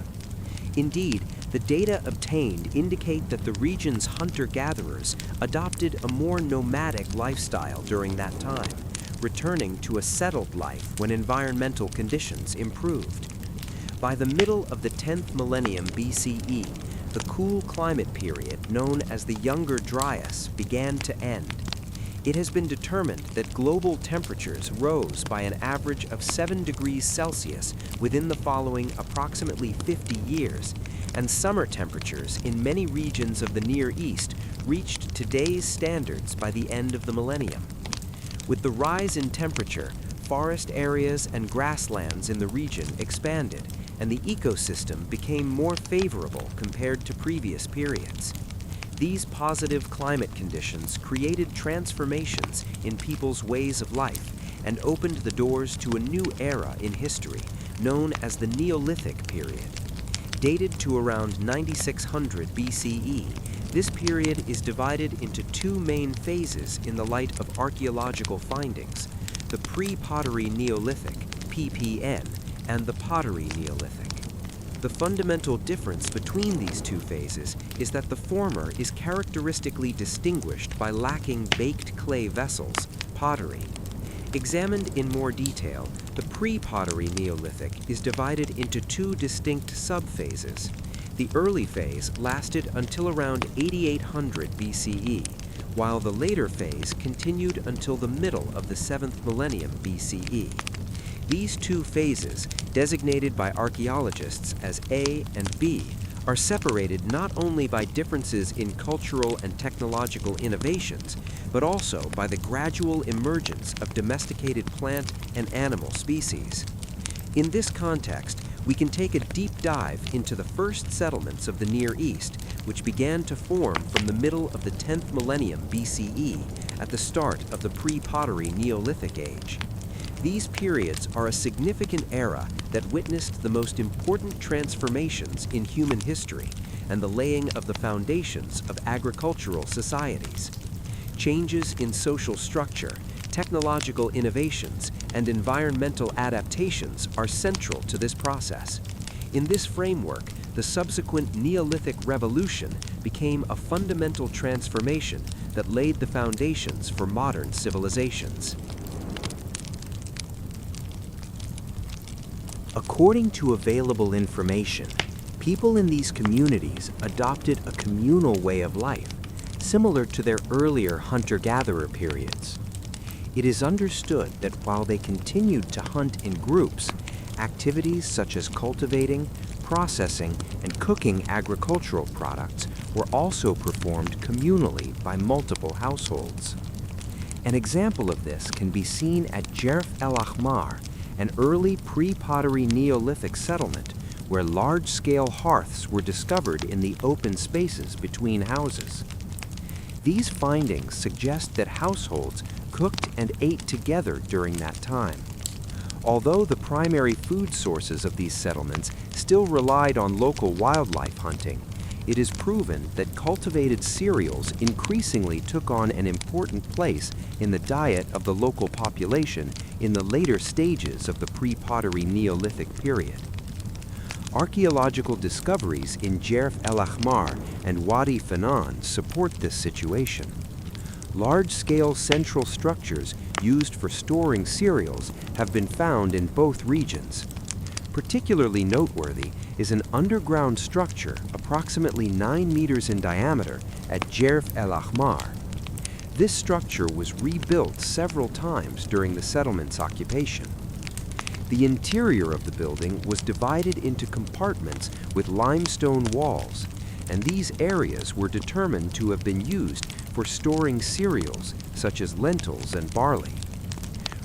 Indeed, the data obtained indicate that the region's hunter-gatherers adopted a more nomadic lifestyle during that time, returning to a settled life when environmental conditions improved. By the middle of the 10th millennium BCE, the cool climate period known as the Younger Dryas began to end. It has been determined that global temperatures rose by an average of 7 degrees Celsius within the following approximately 50 years, and summer temperatures in many regions of the Near East reached today's standards by the end of the millennium. With the rise in temperature, forest areas and grasslands in the region expanded, and the ecosystem became more favorable compared to previous periods. These positive climate conditions created transformations in people's ways of life and opened the doors to a new era in history, known as the Neolithic period. Dated to around 9600 BCE, this period is divided into two main phases in the light of archaeological findings: the pre-pottery Neolithic, PPN, and the pottery Neolithic. The fundamental difference between these two phases is that the former is characteristically distinguished by lacking baked clay vessels, pottery. Examined in more detail, the pre-pottery Neolithic is divided into two distinct subphases. The early phase lasted until around 8800 BCE, while the later phase continued until the middle of the 7th millennium BCE. These two phases, designated by archaeologists as A and B, are separated not only by differences in cultural and technological innovations, but also by the gradual emergence of domesticated plant and animal species. In this context, we can take a deep dive into the first settlements of the Near East, which began to form from the middle of the 10th millennium BCE at the start of the pre-pottery Neolithic age. These periods are a significant era that witnessed the most important transformations in human history and the laying of the foundations of agricultural societies. Changes in social structure, technological innovations, and environmental adaptations are central to this process. In this framework, the subsequent Neolithic Revolution became a fundamental transformation that laid the foundations for modern civilizations. According to available information, people in these communities adopted a communal way of life, similar to their earlier hunter-gatherer periods. It is understood that while they continued to hunt in groups, activities such as cultivating, processing, and cooking agricultural products were also performed communally by multiple households. An example of this can be seen at Jerf El Ahmar, an early pre-pottery Neolithic settlement where large-scale hearths were discovered in the open spaces between houses. These findings suggest that households cooked and ate together during that time. Although the primary food sources of these settlements still relied on local wildlife hunting, it is proven that cultivated cereals increasingly took on an important place in the diet of the local population in the later stages of the pre-pottery Neolithic period. Archaeological discoveries in Jerf El Ahmar and Wadi Fanan support this situation. Large-scale central structures used for storing cereals have been found in both regions. Particularly noteworthy is an underground structure approximately 9 meters in diameter at Jerf El Ahmar. This structure was rebuilt several times during the settlement's occupation. The interior of the building was divided into compartments with limestone walls, and these areas were determined to have been used for storing cereals such as lentils and barley.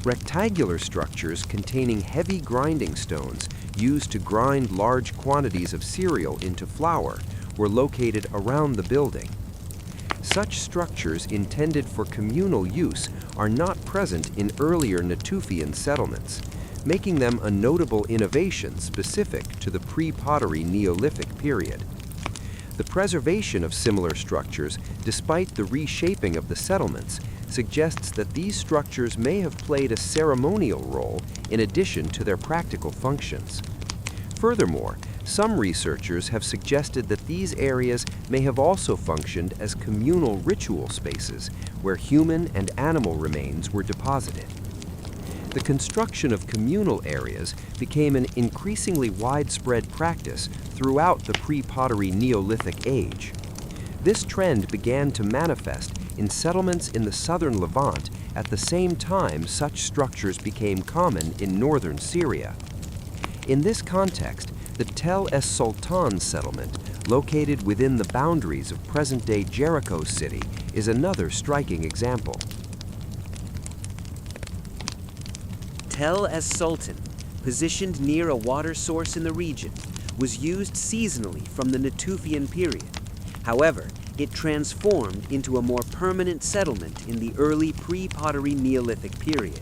Rectangular structures containing heavy grinding stones used to grind large quantities of cereal into flour were located around the building. Such structures intended for communal use are not present in earlier Natufian settlements, making them a notable innovation specific to the pre-pottery Neolithic period. The preservation of similar structures, despite the reshaping of the settlements, suggests that these structures may have played a ceremonial role in addition to their practical functions. Furthermore, some researchers have suggested that these areas may have also functioned as communal ritual spaces where human and animal remains were deposited. The construction of communal areas became an increasingly widespread practice throughout the pre-pottery Neolithic age. This trend began to manifest in settlements in the southern Levant at the same time such structures became common in northern Syria. In this context, the Tel es Sultan settlement, located within the boundaries of present-day Jericho city, is another striking example. Tel es Sultan, positioned near a water source in the region, was used seasonally from the Natufian period. However, it transformed into a more permanent settlement in the early pre-pottery Neolithic period.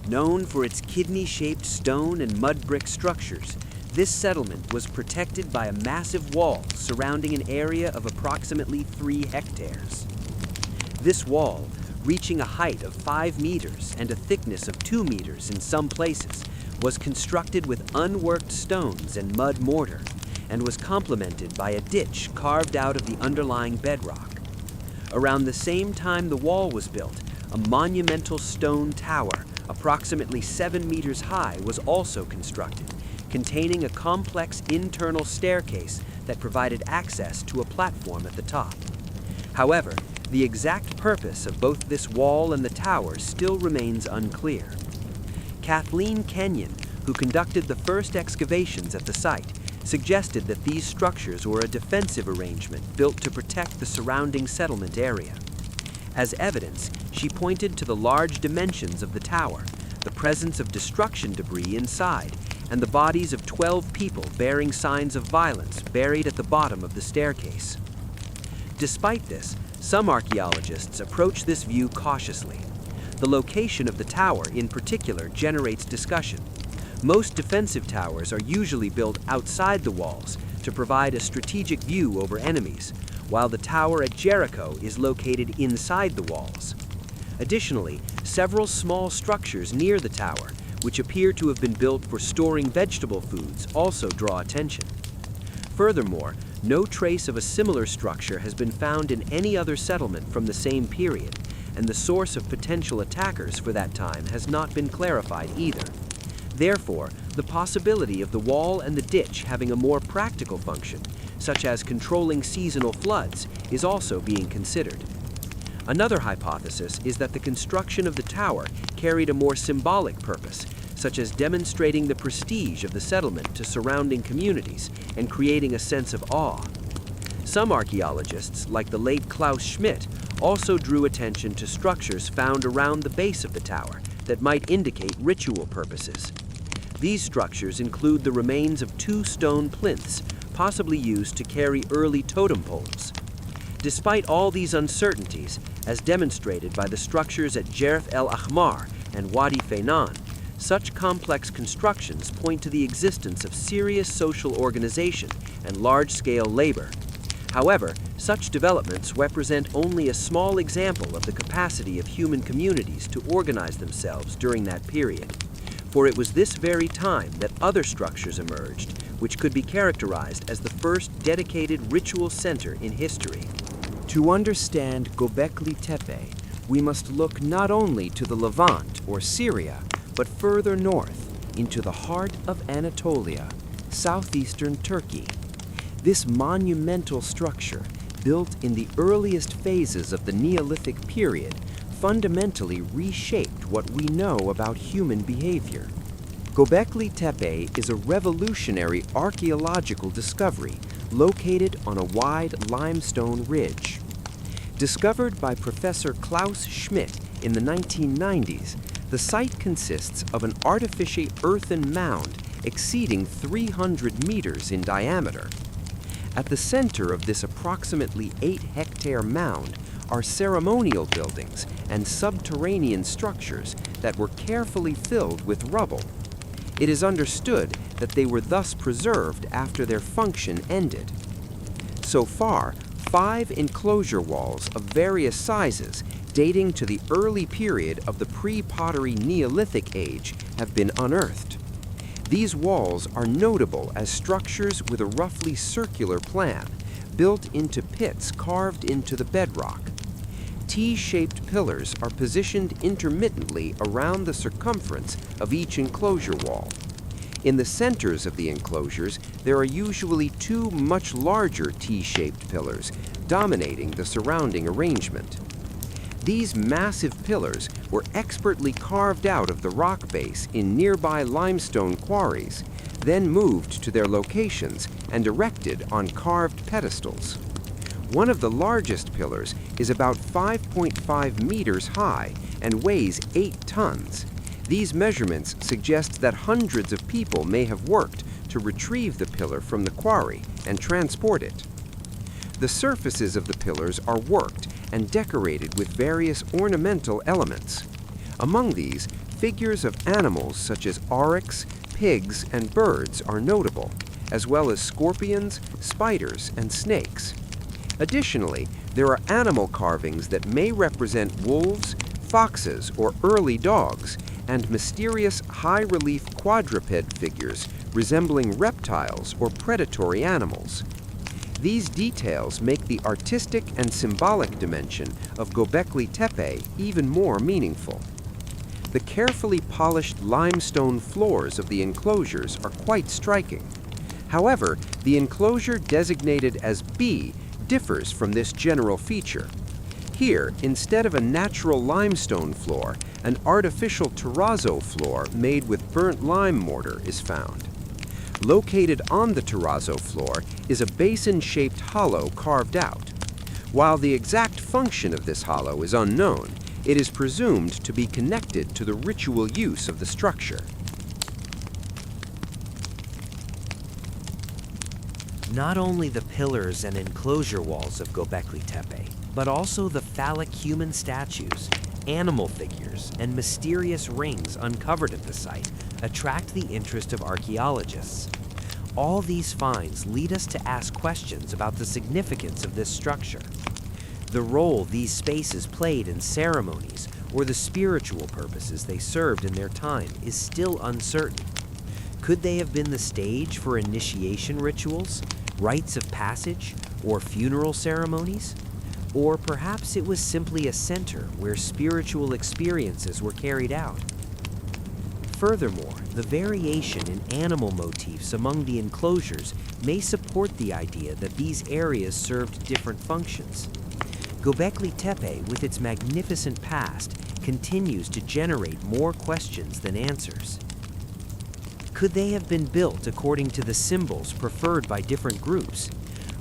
Known for its kidney-shaped stone and mud brick structures, this settlement was protected by a massive wall surrounding an area of approximately 3 hectares. This wall, reaching a height of 5 meters and a thickness of 2 meters in some places, was constructed with unworked stones and mud mortar, and was complemented by a ditch carved out of the underlying bedrock. Around the same time the wall was built, a monumental stone tower, approximately 7 meters high, was also constructed, containing a complex internal staircase that provided access to a platform at the top. However, the exact purpose of both this wall and the tower still remains unclear. Kathleen Kenyon, who conducted the first excavations at the site, suggested that these structures were a defensive arrangement built to protect the surrounding settlement area. As evidence, she pointed to the large dimensions of the tower, the presence of destruction debris inside, and the bodies of 12 people bearing signs of violence buried at the bottom of the staircase. Despite this, some archaeologists approach this view cautiously. The location of the tower in particular generates discussion. Most defensive towers are usually built outside the walls to provide a strategic view over enemies, while the tower at Jericho is located inside the walls. Additionally, several small structures near the tower, which appear to have been built for storing vegetable foods, also draw attention. Furthermore, no trace of a similar structure has been found in any other settlement from the same period, and the source of potential attackers for that time has not been clarified either. Therefore, the possibility of the wall and the ditch having a more practical function, such as controlling seasonal floods, is also being considered. Another hypothesis is that the construction of the tower carried a more symbolic purpose, such as demonstrating the prestige of the settlement to surrounding communities and creating a sense of awe. Some archaeologists, like the late Klaus Schmidt, also drew attention to structures found around the base of the tower that might indicate ritual purposes. These structures include the remains of 2 stone plinths, possibly used to carry early totem poles. Despite all these uncertainties, as demonstrated by the structures at Jerf el Ahmar and Wadi Fainan, such complex constructions point to the existence of serious social organization and large-scale labor. However, such developments represent only a small example of the capacity of human communities to organize themselves during that period. For it was this very time that other structures emerged, which could be characterized as the first dedicated ritual center in history. To understand Göbekli Tepe, we must look not only to the Levant or Syria, but further north into the heart of Anatolia, southeastern Turkey. This monumental structure, built in the earliest phases of the Neolithic period, fundamentally reshaped what we know about human behavior. Göbekli Tepe is a revolutionary archaeological discovery located on a wide limestone ridge. Discovered by Professor Klaus Schmidt in the 1990s, the site consists of an artificial earthen mound exceeding 300 meters in diameter. At the center of this approximately 8-hectare mound are ceremonial buildings and subterranean structures that were carefully filled with rubble. It is understood that they were thus preserved after their function ended. So far, 5 enclosure walls of various sizes dating to the early period of the pre-pottery Neolithic age have been unearthed. These walls are notable as structures with a roughly circular plan, built into pits carved into the bedrock. T-shaped pillars are positioned intermittently around the circumference of each enclosure wall. In the centers of the enclosures, there are usually two much larger T-shaped pillars dominating the surrounding arrangement. These massive pillars were expertly carved out of the rock base in nearby limestone quarries, then moved to their locations and erected on carved pedestals. One of the largest pillars is about 5.5 meters high and weighs 8 tons. These measurements suggest that hundreds of people may have worked to retrieve the pillar from the quarry and transport it. The surfaces of the pillars are worked and decorated with various ornamental elements. Among these, figures of animals such as oryx, pigs, and birds are notable, as well as scorpions, spiders, and snakes. Additionally, there are animal carvings that may represent wolves, foxes, or early dogs, and mysterious high-relief quadruped figures resembling reptiles or predatory animals. These details make the artistic and symbolic dimension of Göbekli Tepe even more meaningful. The carefully polished limestone floors of the enclosures are quite striking. However, the enclosure designated as B differs from this general feature. Here, instead of a natural limestone floor, an artificial terrazzo floor made with burnt lime mortar is found. Located on the terrazzo floor is a basin-shaped hollow carved out. While the exact function of this hollow is unknown, it is presumed to be connected to the ritual use of the structure. Not only the pillars and enclosure walls of Göbekli Tepe, but also the phallic human statues, animal figures, and mysterious rings uncovered at the site attract the interest of archaeologists. All these finds lead us to ask questions about the significance of this structure. The role these spaces played in ceremonies or the spiritual purposes they served in their time is still uncertain. Could they have been the stage for initiation rituals, rites of passage, or funeral ceremonies? Or perhaps it was simply a center where spiritual experiences were carried out. Furthermore, the variation in animal motifs among the enclosures may support the idea that these areas served different functions. Göbekli Tepe, with its magnificent past, continues to generate more questions than answers. Could they have been built according to the symbols preferred by different groups?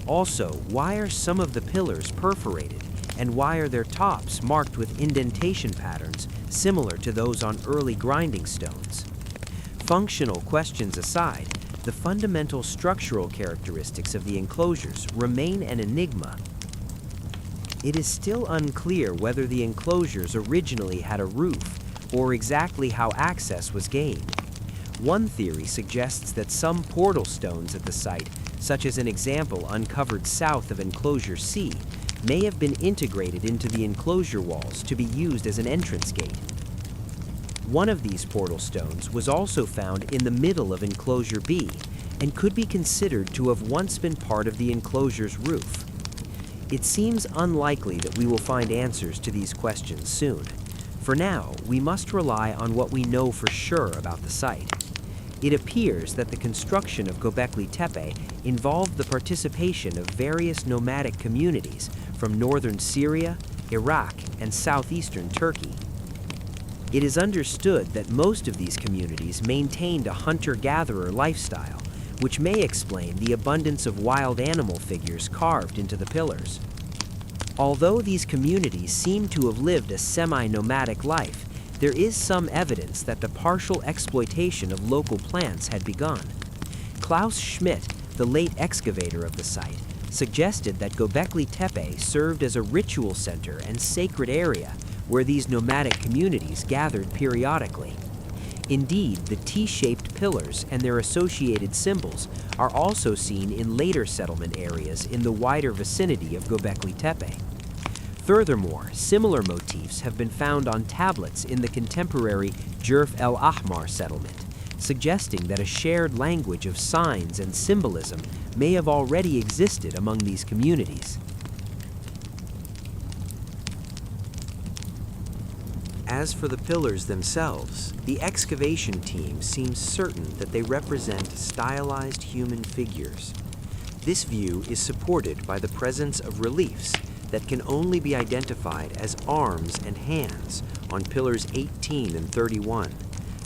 Also, why are some of the pillars perforated, and why are their tops marked with indentation patterns similar to those on early grinding stones? Functional questions aside, the fundamental structural characteristics of the enclosures remain an enigma. It is still unclear whether the enclosures originally had a roof, or exactly how access was gained. One theory suggests that some portal stones at the site, such as an example uncovered south of Enclosure C, may have been integrated into the enclosure walls to be used as an entrance gate. One of these portal stones was also found in the middle of Enclosure B and could be considered to have once been part of the enclosure's roof. It seems unlikely that we will find answers to these questions soon. For now, we must rely on what we know for sure about the site. It appears that the construction of Göbekli Tepe involved the participation of various nomadic communities from northern Syria, Iraq, and southeastern Turkey. It is understood that most of these communities maintained a hunter-gatherer lifestyle, which may explain the abundance of wild animal figures carved into the pillars. Although these communities seem to have lived a semi-nomadic life, there is some evidence that the partial exploitation of local plants had begun. Klaus Schmidt, the late excavator of the site, suggested that Göbekli Tepe served as a ritual center and sacred area where these nomadic communities gathered periodically. Indeed, the T-shaped pillars and their associated symbols are also seen in later settlement areas in the wider vicinity of Göbekli Tepe. Furthermore, similar motifs have been found on tablets in the contemporary Jerf El Ahmar settlement, suggesting that a shared language of signs and symbolism may have already existed among these communities. As for the pillars themselves, the excavation team seems certain that they represent stylized human figures. This view is supported by the presence of reliefs that can only be identified as arms and hands on pillars 18 and 31,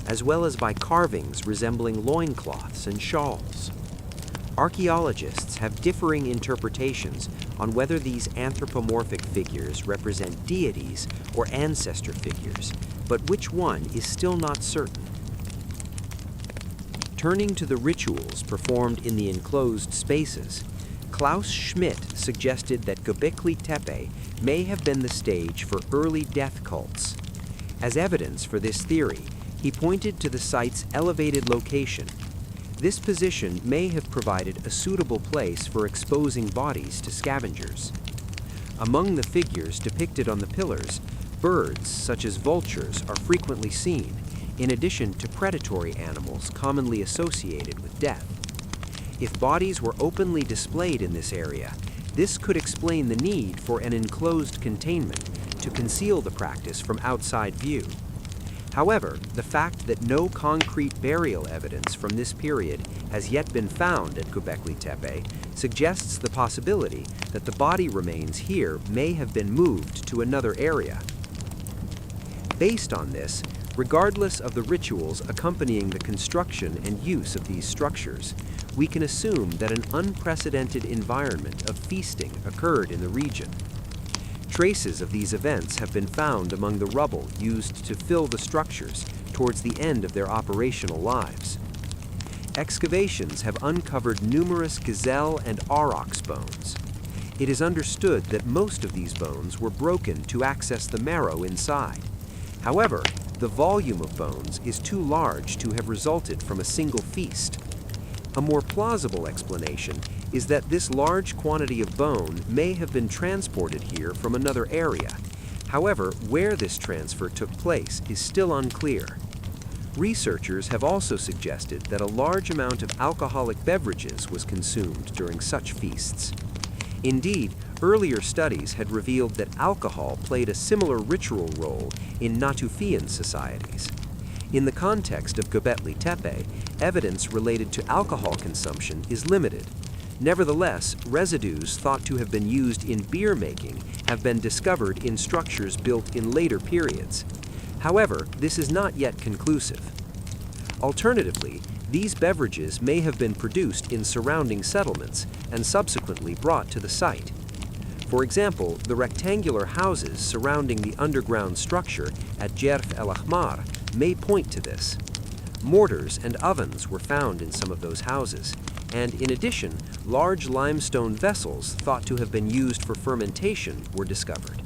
as well as by carvings resembling loincloths and shawls. Archaeologists have differing interpretations on whether these anthropomorphic figures represent deities or ancestor figures, but which one is still not certain. Turning to the rituals performed in the enclosed spaces, Klaus Schmidt suggested that Göbekli Tepe may have been the stage for early death cults. As evidence for this theory, he pointed to the site's elevated location. This position may have provided a suitable place for exposing bodies to scavengers. Among the figures depicted on the pillars, birds such as vultures are frequently seen, in addition to predatory animals commonly associated with death. If bodies were openly displayed in this area, this could explain the need for an enclosed containment to conceal the practice from outside view. However, the fact that no concrete burial evidence from this period has yet been found at Göbekli Tepe suggests the possibility that the body remains here may have been moved to another area. Based on this, regardless of the rituals accompanying the construction and use of these structures, we can assume that an unprecedented environment of feasting occurred in the region. Traces of these events have been found among the rubble used to fill the structures towards the end of their operational lives. Excavations have uncovered numerous gazelle and aurochs bones. It is understood that most of these bones were broken to access the marrow inside. However, the volume of bones is too large to have resulted from a single feast. A more plausible explanation is that this large quantity of bone may have been transported here from another area. However, where this transfer took place is still unclear. Researchers have also suggested that a large amount of alcoholic beverages was consumed during such feasts. Indeed, earlier studies had revealed that alcohol played a similar ritual role in Natufian societies. In the context of Göbekli Tepe, evidence related to alcohol consumption is limited. Nevertheless, residues thought to have been used in beer making have been discovered in structures built in later periods. However, this is not yet conclusive. Alternatively, these beverages may have been produced in surrounding settlements and subsequently brought to the site. For example, the rectangular houses surrounding the underground structure at Jerf El Ahmar may point to this. Mortars and ovens were found in some of those houses, and in addition, large limestone vessels thought to have been used for fermentation were discovered.